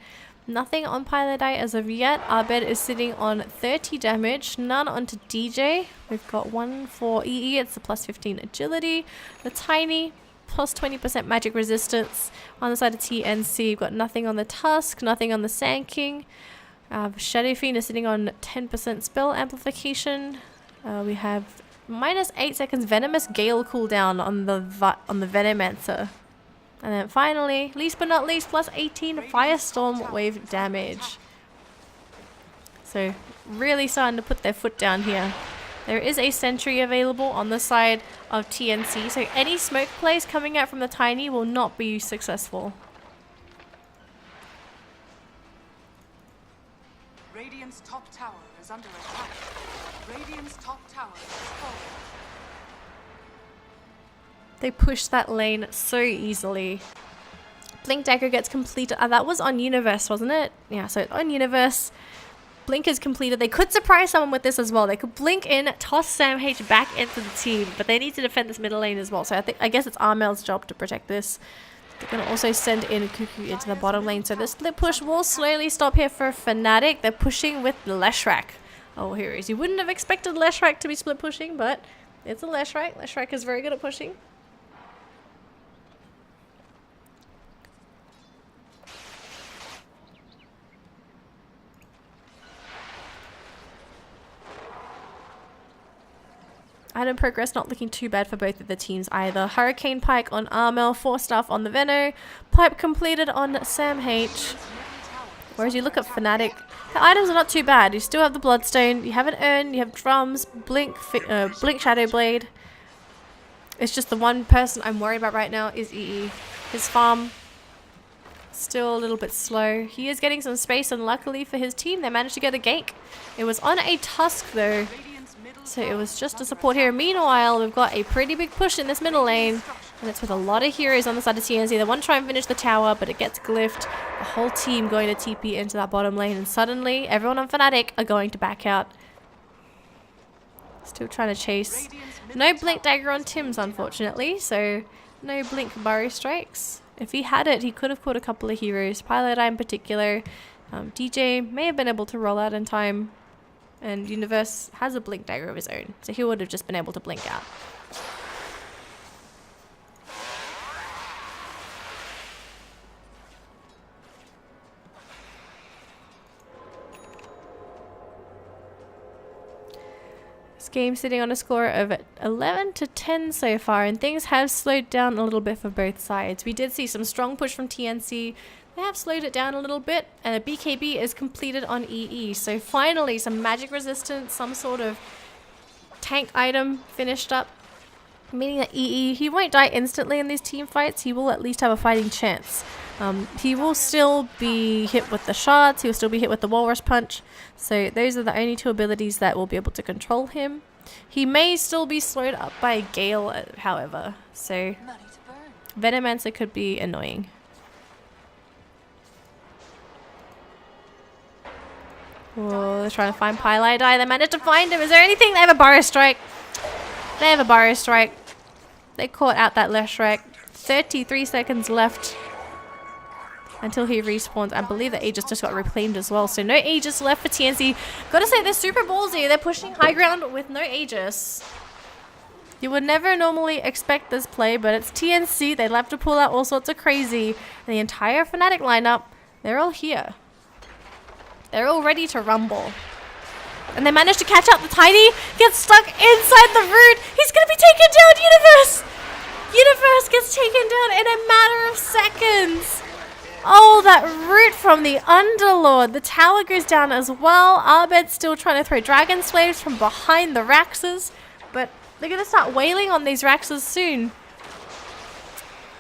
Nothing on Pilot Eye as of yet. Abed is sitting on 30 damage. None onto DJ. We've got one for EE. It's the plus 15 agility. The Tiny, plus 20% magic resistance. On the side of TNC, we've got nothing on the Tusk, nothing on the Sand King. Shadow Fiend is sitting on 10% spell amplification. We have minus 8 seconds Venomous Gale cooldown on the Venomancer. And then finally, least but not least, plus 18 Firestorm wave damage. So really starting to put their foot down here. There is a sentry available on the side of TNC, so any smoke plays coming out from the Tiny will not be successful. Radiant's top tower is under attack. Radiant's top tower is falling. They push that lane so easily. Blink Dagger gets completed. That was on Universe, wasn't it? Yeah, so on Universe, Blink is completed. They could surprise someone with this as well. They could blink in, toss Sam H back into the team, but they need to defend this middle lane as well. So I guess it's Armel's job to protect this. They're going to also send in Cuckoo into the bottom lane. So the split push will slowly stop here for Fnatic. They're pushing with Leshrac. Oh, here he is. You wouldn't have expected Leshrac to be split pushing, but it's a Leshrac. Leshrac is very good at pushing. Item progress not looking too bad for both of the teams either. Hurricane Pike on Armel, 4-staff on the Veno, Pipe completed on Sam H. Whereas you look at Fnatic, the items are not too bad. You still have the Bloodstone, you have an Urn, you have Drums, Blink Shadow Blade. It's just the one person I'm worried about right now is EE. His farm, still a little bit slow. He is getting some space, and luckily for his team, they managed to get a gank. It was on a Tusk though. So it was just a support here. Meanwhile, we've got a pretty big push in this middle lane. And it's with a lot of heroes on the side of TNC. They want to try and finish the tower, but it gets glyphed. The whole team going to TP into that bottom lane. And suddenly, everyone on Fnatic are going to back out. Still trying to chase. No Blink Dagger on Tim's, unfortunately. So, no Blink Burrow Strikes. If he had it, he could have caught a couple of heroes. Pilot Eye in particular. DJ may have been able to roll out in time. And Universe has a Blink Dagger of his own, so he would have just been able to blink out. Game sitting on a score of 11-10 so far, and things have slowed down a little bit for both sides. We did see some strong push from TNC. They have slowed it down a little bit, and a BKB is completed on EE. So finally, some magic resistance, some sort of tank item finished up, meaning that EE, he won't die instantly in these team fights. He will at least have a fighting chance. He will still be hit with the shards, he will still be hit with the walrus punch. So those are the only two abilities that will be able to control him. He may still be slowed up by Gale, however. So Venomancer could be annoying. Oh, they're trying to find Pylai Die. They managed to find him. Is there anything? They have a Burrow Strike. They have a Burrow Strike. They caught out that left strike. 33 seconds left until he respawns. I believe the Aegis just got reclaimed as well. So no Aegis left for TNC. Gotta say, they're super ballsy. They're pushing high ground with no Aegis. You would never normally expect this play, but it's TNC. They'd have to pull out all sorts of crazy. And the entire Fnatic lineup, they're all here. They're all ready to rumble. And they managed to catch up. The Tiny gets stuck inside the root. He's going to be taken down. Universe! Universe gets taken down in a matter of seconds. Oh, that root from the Underlord. The tower goes down as well. Arbed's still trying to throw Dragon Slaves from behind the Raxes. But they're going to start wailing on these Raxes soon.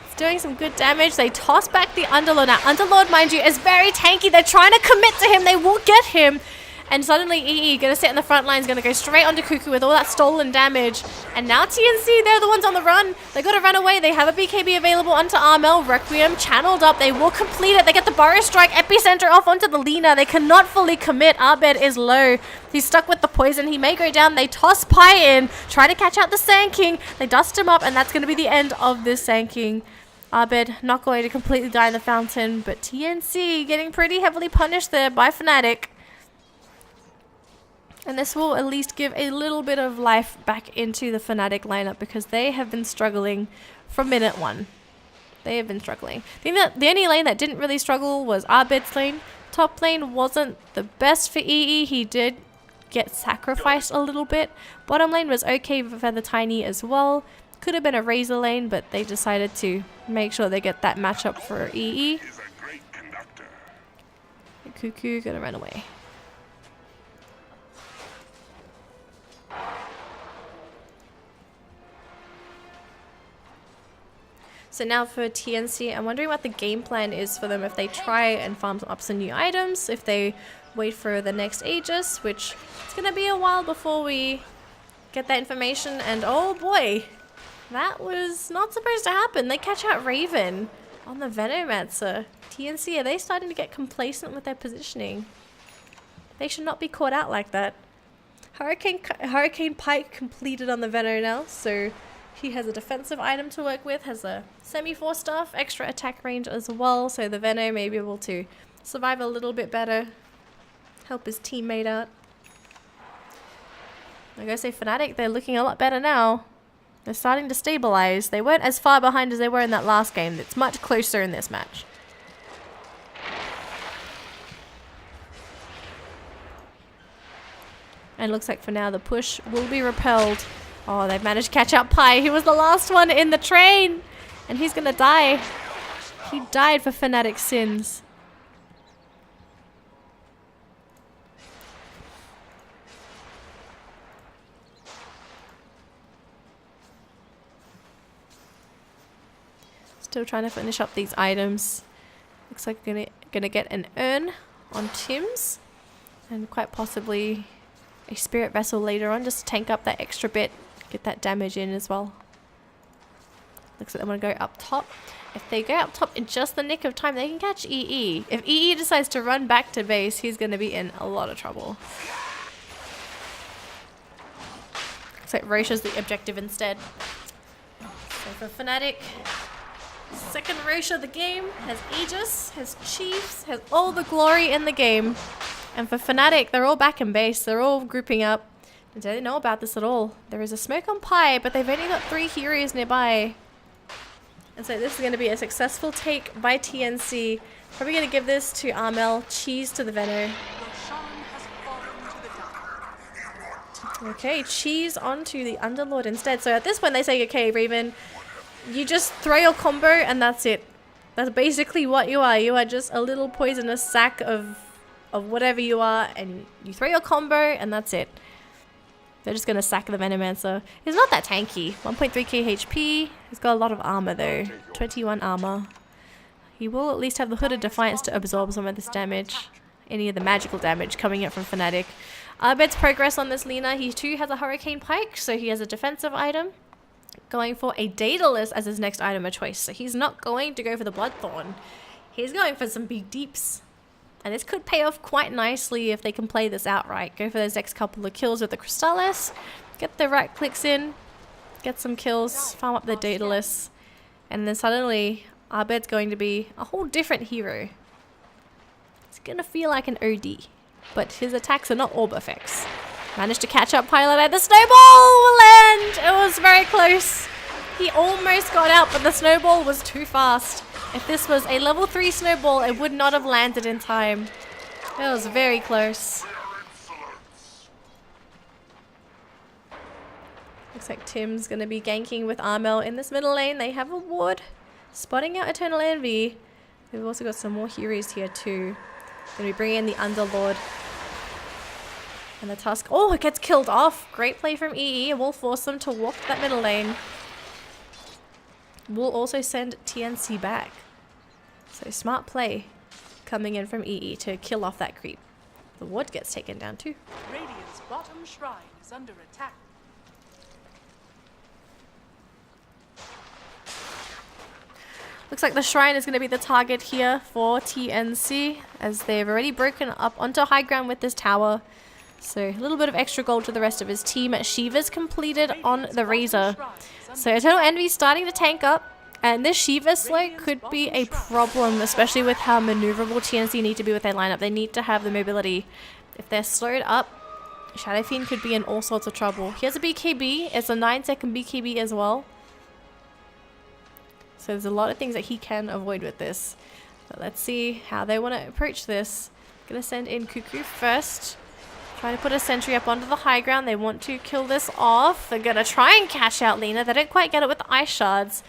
It's doing some good damage. They toss back the Underlord. Now, Underlord, mind you, is very tanky. They're trying to commit to him. They will get him. And suddenly EE gonna sit in the front line, is gonna go straight onto Cuckoo with all that stolen damage. And now TNC, they're the ones on the run. They gotta run away. They have a BKB available onto Armel. Requiem channeled up. They will complete it. They get the Burrow Strike. Epicenter off onto the Lina. They cannot fully commit. Arbed is low. He's stuck with the poison. He may go down. They toss Pi in. Try to catch out the Sand King. They dust him up, and that's gonna be the end of this Sand King. Arbed not going to completely die in the fountain, but TNC getting pretty heavily punished there by Fnatic. And this will at least give a little bit of life back into the Fnatic lineup, because they have been struggling from minute one. They have been struggling. I think that the only lane that didn't really struggle was Arbed's lane. Top lane wasn't the best for EE. He did get sacrificed a little bit. Bottom lane was okay for the Tiny as well. Could have been a Razor lane, but they decided to make sure they get that matchup for EE. Cuckoo gonna run away. So now for TNC, I'm wondering what the game plan is for them. If they try and farm up some new items, if they wait for the next Aegis, which it's going to be a while before we get that information. And oh boy, that was not supposed to happen. They catch out Raven on the Venomancer. TNC, are they starting to get complacent with their positioning? They should not be caught out like that. Hurricane Pike completed on the Veno now, so he has a defensive item to work with, has a semi-force staff, extra attack range as well, so the Veno may be able to survive a little bit better, help his teammate out. I gotta say, Fnatic, they're looking a lot better now. They're starting to stabilize. They weren't as far behind as they were in that last game. It's much closer in this match. And looks like for now the push will be repelled. Oh, they've managed to catch up Pi. He was the last one in the train. And he's gonna die. He died for Fnatic sins. Still trying to finish up these items. Looks like we're gonna get an urn on Tim's. And quite possibly a spirit vessel later on, just to tank up that extra bit. Get that damage in as well. Looks like they want to go up top. If they go up top in just the nick of time, they can catch EE. If EE decides to run back to base, he's going to be in a lot of trouble. Looks like Rosha's the objective instead. So for Fnatic, second Rosha of the game, has Aegis, has Chiefs, has all the glory in the game. And for Fnatic, they're all back in base. They're all grouping up. I don't know about this at all. There is a smoke on Pi, but they've only got 3 heroes nearby. And so this is going to be a successful take by TNC. Probably going to give this to Armel, cheese to the Veno. Okay, cheese onto the Underlord instead. So at this point they say, okay, Raven, you just throw your combo and that's it. That's basically what you are. You are just a little poisonous sack of whatever you are, and you throw your combo and that's it. They're just going to sack the Venomancer. He's not that tanky. 1.3k HP. He's got a lot of armor though. 21 armor. He will at least have the Hood of Defiance to absorb some of this damage. Any of the magical damage coming in from Fnatic. Arbed's progress on this Lina. He too has a Hurricane Pike, so he has a defensive item. Going for a Daedalus as his next item of choice. So he's not going to go for the Bloodthorn. He's going for some big deeps. And this could pay off quite nicely if they can play this outright. Go for those next couple of kills with the Crystallis. Get the right clicks in. Get some kills. Farm up the Daedalus. And then suddenly, Arbed's going to be a whole different hero. It's going to feel like an OD. But his attacks are not orb effects. Managed to catch up Pilot at the snowball will land. It was very close. He almost got out, but the snowball was too fast. If this was a level 3 snowball, it would not have landed in time. It was very close. Looks like Tim's going to be ganking with Armel in this middle lane. They have a ward. Spotting out Eternal Envy. They've also got some more heroes here too. Going to be bringing in the Underlord. And the Tusk. Oh, it gets killed off. Great play from EE. It will force them to walk that middle lane. We'll also send TNC back. So smart play coming in from EE to kill off that creep. The ward gets taken down too. Radiant's bottom shrine is under attack. Looks like the shrine is going to be the target here for TNC, as they've already broken up onto high ground with this tower. So a little bit of extra gold to the rest of his team. Shiva's completed on the Razor. So Eternal Envy starting to tank up. And this Shiva slow could be a problem, especially with how maneuverable TNC need to be with their lineup. They need to have the mobility. If they're slowed up, Shadow Fiend could be in all sorts of trouble. He has a BKB. It's a 9-second BKB as well. So there's a lot of things that he can avoid with this. But let's see how they want to approach this. Gonna send in Cuckoo first. Trying to put a sentry up onto the high ground. They want to kill this off. They're gonna try and cash out Lina. They don't quite get it with the ice shards.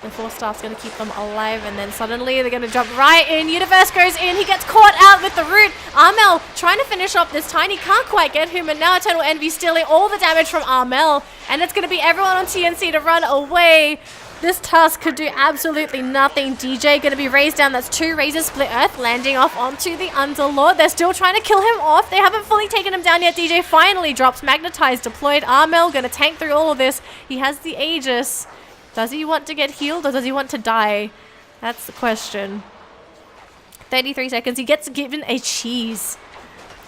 The 4-star's going to keep them alive, and then suddenly they're going to jump right in. Universe goes in. He gets caught out with the root. Armel trying to finish off this Tiny. Can't quite get him, and now Eternal Envy stealing all the damage from Armel. And it's going to be everyone on TNC to run away. This Tusk could do absolutely nothing. DJ going to be raised down. That's 2 Razor Split Earth landing off onto the Underlord. They're still trying to kill him off. They haven't fully taken him down yet. DJ finally drops Magnetized deployed. Armel going to tank through all of this. He has the Aegis. Does he want to get healed or does he want to die? That's the question. 33 seconds. He gets given a cheese.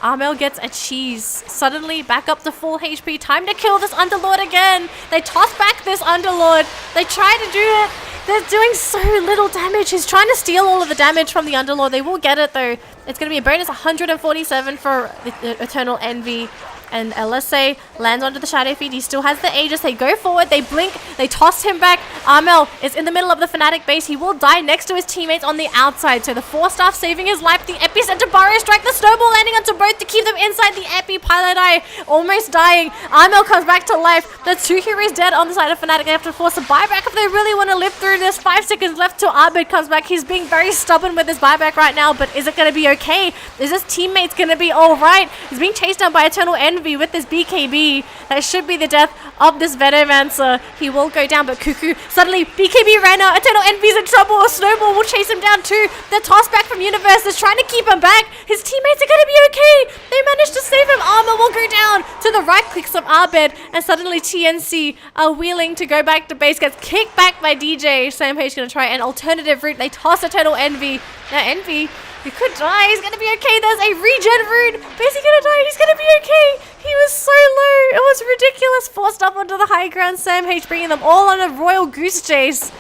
Armel gets a cheese. Suddenly back up to full HP. Time to kill this Underlord again. They toss back this Underlord. They try to do it. They're doing so little damage. He's trying to steal all of the damage from the Underlord. They will get it though. It's going to be a bonus 147 for the Eternal Envy. And LSA lands onto the Shadow Fiend. He still has the Aegis. They go forward. They blink. They toss him back. Armel is in the middle of the Fnatic base. He will die next to his teammates on the outside. So the 4-star saving his life. The Epicenter Burrow Strike. The Snowball landing onto both to keep them inside the Epi. Pilot Eye almost dying. Armel comes back to life. The 2 heroes dead on the side of Fnatic. They have to force a buyback if they really want to live through this. 5 seconds left till Arbed comes back. He's being very stubborn with his buyback right now. But is it going to be okay? Is his teammates going to be alright? He's being chased down by Eternal Envy with this BKB. That should be the death of this Venomancer. He will go down, but Cuckoo suddenly BKB ran out. Eternal Envy's in trouble. A Snowball will chase him down too. The toss back from Universe is trying to keep him back. His teammates are going to be okay. They managed to save him. Armor will go down to the right clicks of Arbed, and suddenly TNC are wheeling to go back to base. Gets kicked back by DJ. Sam Page going to try an alternative route. They toss Eternal Envy. Now Envy, he could die. He's going to be okay. There's a regen rune. But is he going to die? He's going to be okay. He was so low. It was ridiculous. Forced up onto the high ground. Sam H bringing them all on a royal goose chase.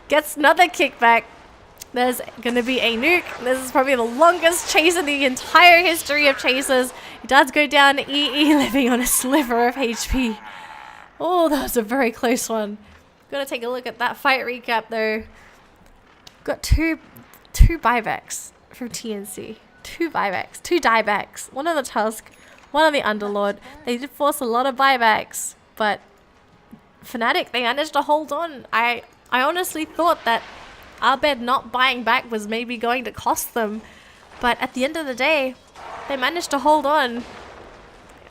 Gets another kickback. There's going to be a nuke. This is probably the longest chase in the entire history of chases. He does go down. EE living on a sliver of HP. Oh, that was a very close one. Gonna take a look at that fight recap though. Got two buybacks from TNC. 2 buybacks. 2 diebacks. One on the Tusk, one on the Underlord. They did force a lot of buybacks, but Fnatic, they managed to hold on. I honestly thought that Abed not buying back was maybe going to cost them, but at the end of the day, they managed to hold on.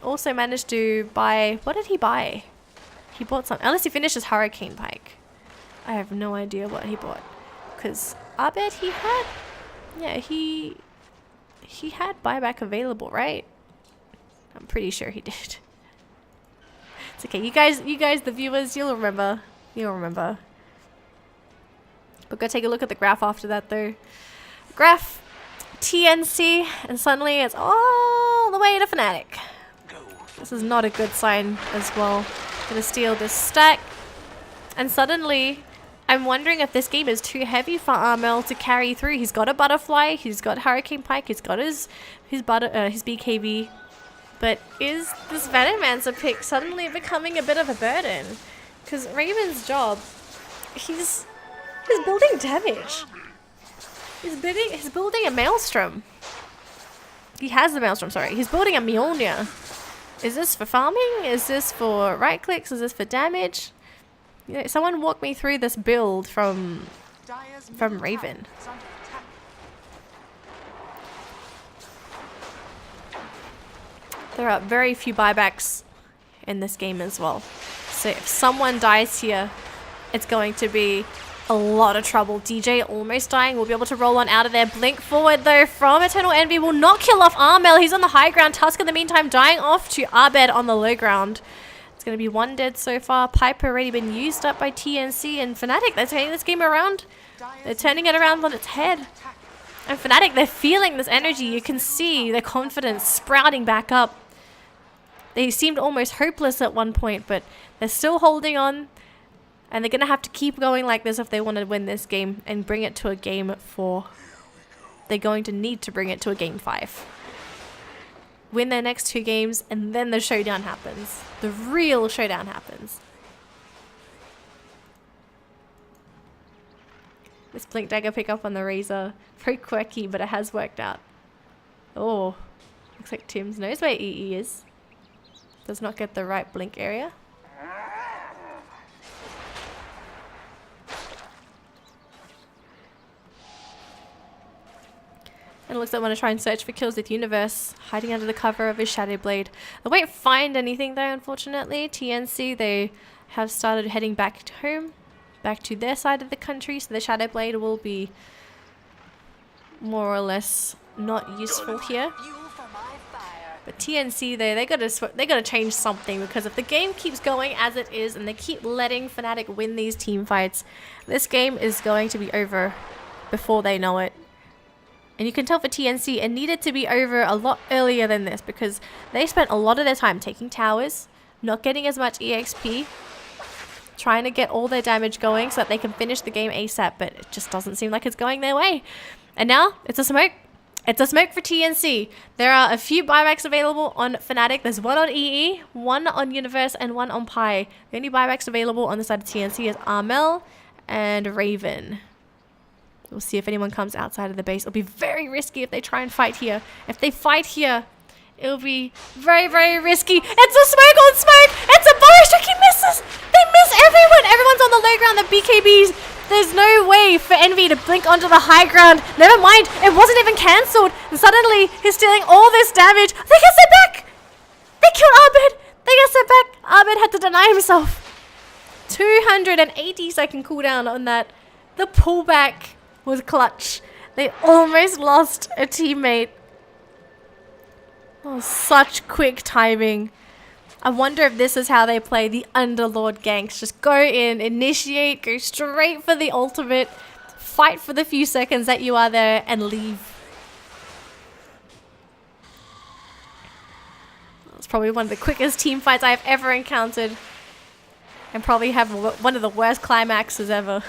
Also managed to buy, what did he buy? He bought some, unless he finished his Hurricane Pike. I have no idea what he bought, because Abed, he had, yeah, he had buyback available, right? I'm pretty sure he did. It's okay, you guys, the viewers, you'll remember. But go take a look at the graph after that, though. Graph, TNC, and suddenly it's all the way to Fnatic. This is not a good sign as well. Gonna steal this stack, and suddenly, I'm wondering if this game is too heavy for Armel to carry through. He's got a butterfly, he's got Hurricane Pike, he's got his BKB. But is this Venomancer pick suddenly becoming a bit of a burden? Because Raven's job, he's building damage. He's building a Maelstrom. He has the Maelstrom, sorry. He's building a Mjolnir. Is this for farming? Is this for right clicks? Is this for damage? You know, someone walk me through this build from Raven. There are very few buybacks in this game as well. So if someone dies here, it's going to be a lot of trouble. DJ almost dying. We'll be able to roll on out of there. Blink forward though from Eternal Envy will not kill off Armel. He's on the high ground. Tusk in the meantime dying off to Abed on the low ground. It's going to be one dead so far. Pipe already been used up by TNC and Fnatic. They're turning this game around. They're turning it around on its head. And Fnatic, they're feeling this energy. You can see their confidence sprouting back up. They seemed almost hopeless at one point, but they're still holding on. And they're going to have to keep going like this if they want to win this game and bring it to a game 4. They're going to need to bring it to a game 5. Win their next 2 games, and then the showdown happens. The real showdown happens. This Blink Dagger pickup on the Razor. Very quirky, but it has worked out. Oh, looks like Tim's knows where EE is. Does not get the right blink area. And it looks like I want to try and search for kills with Universe, hiding under the cover of his Shadow Blade. They won't find anything though, unfortunately. TNC, they have started heading back to home, back to their side of the country, so the Shadow Blade will be more or less not useful here. But TNC, they gotta change something, because if the game keeps going as it is and they keep letting Fnatic win these team fights, this game is going to be over before they know it. And you can tell for TNC, it needed to be over a lot earlier than this, because they spent a lot of their time taking towers, not getting as much EXP, trying to get all their damage going so that they can finish the game ASAP, but it just doesn't seem like it's going their way. And now, it's a smoke. It's a smoke for TNC. There are a few buybacks available on Fnatic. There's one on EE, one on Universe, and one on Pi. The only buybacks available on the side of TNC is Armel and Raven. We'll see if anyone comes outside of the base. It'll be very risky if they try and fight here. If they fight here, it'll be very, very risky. It's a smoke on smoke. It's a Burrow Strike. He misses. They miss everyone. Everyone's on the low ground. The BKBs. There's no way for Envy to blink onto the high ground. Never mind. It wasn't even cancelled. And suddenly, he's stealing all this damage. They get set back. They killed Abed. They get set back. Abed had to deny himself. 280-second cooldown on that. The pullback was clutch. They almost lost a teammate. Oh, such quick timing. I wonder if this is how they play the Underlord ganks. Just go in, initiate, go straight for the ultimate, fight for the few seconds that you are there, and leave. It's probably one of the quickest team fights I've ever encountered, and probably have one of the worst climaxes ever.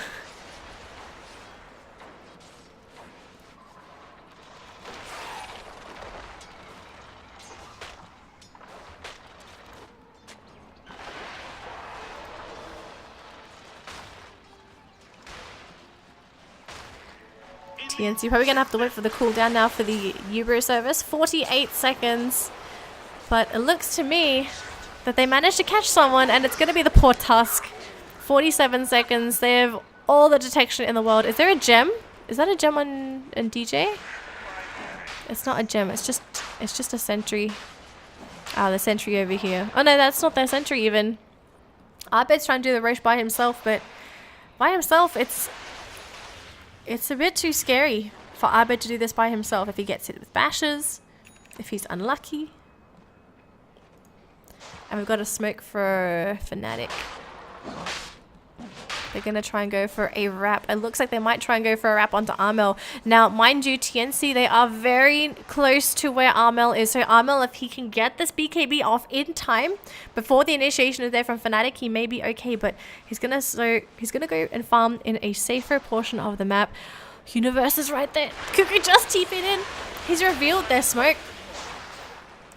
TNC probably gonna have to wait for the cooldown now for the Euro service. 48 seconds. But it looks to me that they managed to catch someone, and it's going to be the poor Tusk. 47 seconds. They have all the detection in the world. Is there a gem? Is that a gem on DJ? It's not a gem. It's just a sentry. Ah, the sentry over here. Oh no, that's not their sentry even. Abed's trying to do the Roche by himself, but by himself, it's a bit too scary for Abed to do this by himself. If he gets hit with bashes, if he's unlucky. And we've got a smoke for Fnatic. They're going to try and go for a wrap. It looks like they might try and go for a wrap onto Armel. Now, mind you, TNC, they are very close to where Armel is. So Armel, if he can get this BKB off in time, before the initiation is there from Fnatic, he may be okay. But he's going to go and farm in a safer portion of the map. Universe is right there. Cuckoo just TP'd in. He's revealed their smoke.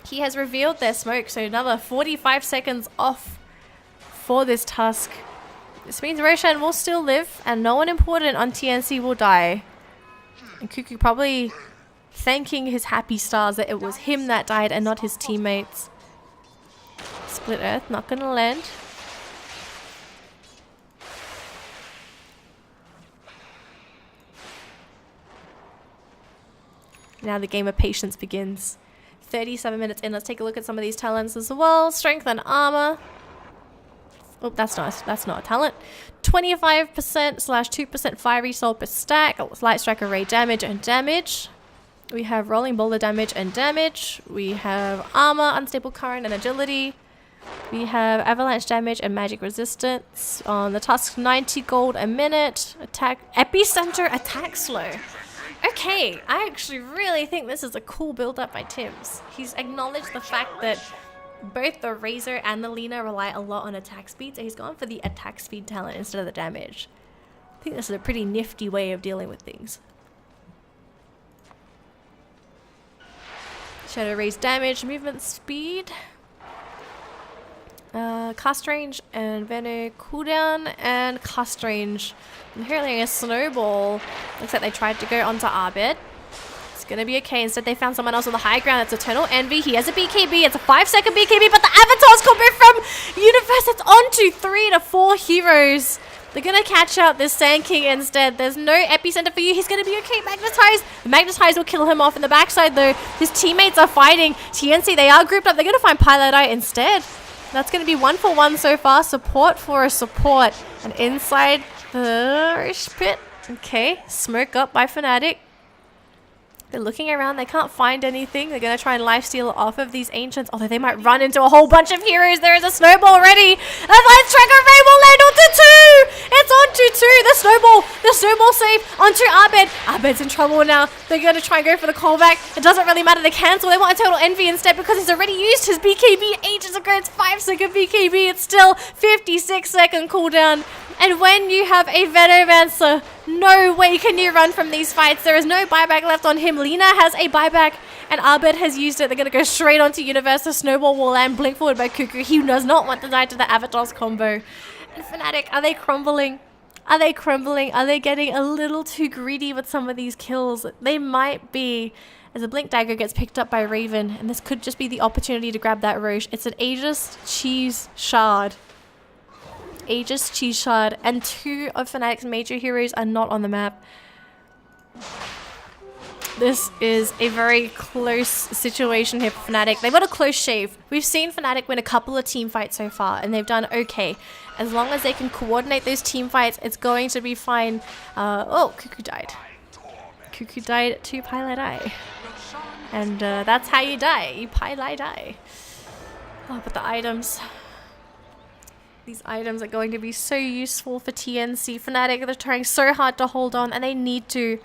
He has revealed their smoke. So another 45 seconds off for this Tusk. This means Roshan will still live, and no one important on TNC will die. And Cuckoo probably thanking his happy stars that it was him that died and not his teammates. Split Earth, not gonna land. Now the game of patience begins. 37 minutes in. Let's take a look at some of these talents as well. Strength and armor. Oh, that's not a talent. 25% / 2% fiery soul per stack. Light strike array damage and damage. We have rolling boulder damage and damage. We have armor, unstable current, and agility. We have avalanche damage and magic resistance. On the Tusk, 90 gold a minute. Attack epicenter attack slow. Okay, I actually really think this is a cool build up by Tims. He's acknowledged the fact that both the Razor and the Lina rely a lot on attack speed, so he's gone for the attack speed talent instead of the damage. I think this is a pretty nifty way of dealing with things. Shadow Raise damage, movement speed, cast range, and Venom cooldown, and cast range. I'm hearing a snowball. Looks like they tried to go onto Abed. It's gonna be okay. Instead, they found someone else on the high ground. It's Eternal Envy. He has a BKB. It's a 5-second BKB, but the Avatar's combo from Universe. It's on to 3 to 4 heroes. They're gonna catch out this Sand King instead. There's no epicenter for you. He's gonna be okay. Magnetize. The Magnetize will kill him off in the backside, though. His teammates are fighting. TNC, they are grouped up. They're gonna find Pilot Eye instead. That's gonna be 1 for 1 so far. Support for a support. And inside the Rosh pit. Okay, smoke up by Fnatic. They're looking around. They can't find anything. They're going to try and lifesteal off of these ancients. Although they might run into a whole bunch of heroes. There is a snowball already. And Light Striker Ray will land onto 2. It's onto 2. The snowball save onto Abed. Abed's in trouble now. They're going to try and go for the callback. It doesn't really matter. They cancel. They want a Total Envy instead because he's already used his BKB ages ago. It's 5-second BKB. It's still 56-second cooldown. And when you have a Venomancer, no way can you run from these fights. There is no buyback left on him. Lina has a buyback, and Abed has used it. They're going to go straight onto Universe. The snowball will land. Blink forward by Cuckoo. He does not want to die to the Avatars combo. And Fnatic, are they crumbling? Are they crumbling? Are they getting a little too greedy with some of these kills? They might be. As a Blink Dagger gets picked up by Raven, and this could just be the opportunity to grab that Roche. It's an Aegis Cheese Shard. Aegis Cheese Shard, and 2 of Fnatic's major heroes are not on the map. This is a very close situation here for Fnatic. They've got a close shave. We've seen Fnatic win a couple of team fights so far, and they've done okay. As long as they can coordinate those team fights, it's going to be fine. Oh, Cuckoo died. Cuckoo died to Pilot Eye. And that's how you die. You Pilot Eye. Oh, but the items... These items are going to be so useful for TNC. Fnatic, they're trying so hard to hold on, and they need to.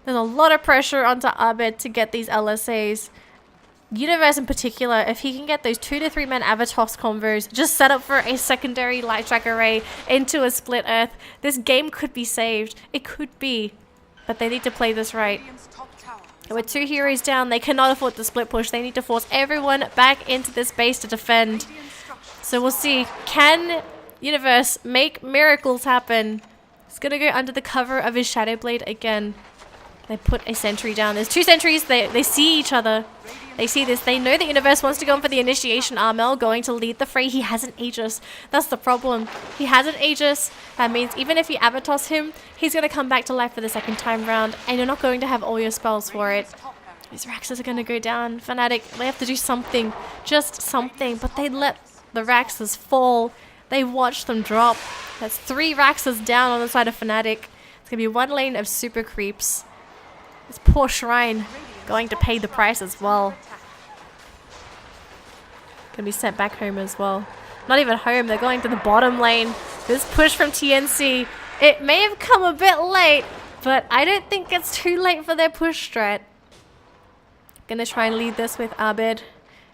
There's a lot of pressure onto Abed to get these LSAs. Universe in particular, if he can get those 2 to 3 man Avatos combos, just set up for a secondary Light Strike Array into a Split Earth, this game could be saved. It could be. But they need to play this right. With 2 heroes down, they cannot afford the split push. They need to force everyone back into this base to defend. So we'll see. Can Universe make miracles happen? He's going to go under the cover of his Shadow Blade again. They put a sentry down. There's 2 sentries. They see each other. They see this. They know the Universe wants to go in for the initiation. Armel going to lead the fray. He has an Aegis. That's the problem. He has an Aegis. That means even if you Avatos him, he's going to come back to life for the second time round. And you're not going to have all your spells for it. These Raxes are going to go down. Fnatic, they have to do something. Just something. But they let the Raxes fall. They watch them drop. That's 3 Raxes down on the side of Fnatic. It's going to be 1 lane of super creeps. This poor Shrine going to pay the price as well. Gonna be sent back home as well. Not even home, they're going to the bottom lane. This push from TNC, it may have come a bit late, but I don't think it's too late for their push strat. Gonna try and lead this with Abed.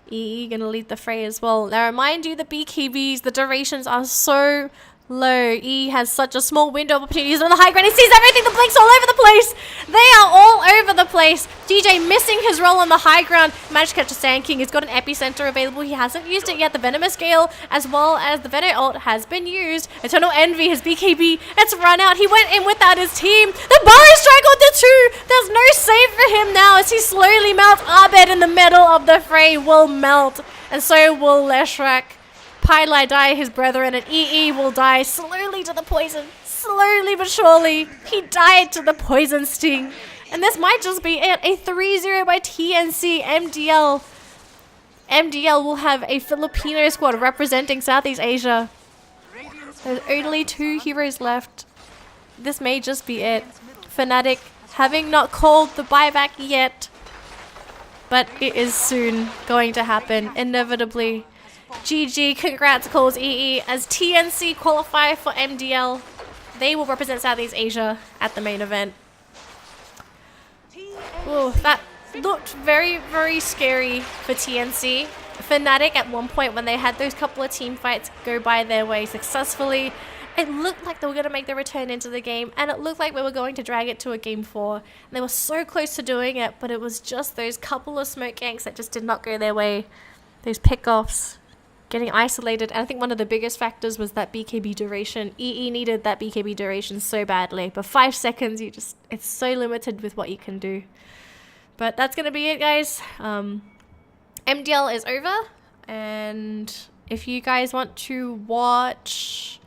EE gonna lead the fray as well. Now remind you, the BKBs, the durations are so low. E has such a small window of opportunities on the high ground. He sees everything. The Blink's all over the place. They are all over the place. DJ missing his role on the high ground. Managed to catch a Sand King. He's got an epicenter available. He hasn't used it yet. The Venomous Gale as well as the Venom ult has been used. Eternal Envy, his BKB, it's run out. He went in without his team. The Burrow Strike on the 2. There's no save for him now as he slowly melts. Abed in the middle of the fray will melt. And so will Leshrac. Pylai die, his brethren, and EE will die slowly to the poison. Slowly but surely. He died to the poison sting. And this might just be it. A 3-0 by TNC. MDL will have a Filipino squad representing Southeast Asia. There's only 2 heroes left. This may just be it. Fnatic having not called the buyback yet. But it is soon going to happen, inevitably. GG, congrats calls EE as TNC qualify for MDL. They will represent Southeast Asia at the main event. Ooh, that looked very, very scary for TNC. Fnatic at one point when they had those couple of team fights go by their way successfully, it looked like they were going to make their return into the game, and it looked like we were going to drag it to a game 4. And they were so close to doing it, but it was just those couple of smoke ganks that just did not go their way. Those pickoffs. Getting isolated, and I think one of the biggest factors was that BKB duration. EE needed that BKB duration so badly, but 5 seconds, it's so limited with what you can do. But that's gonna be it, guys. MDL is over, and if you guys want to watch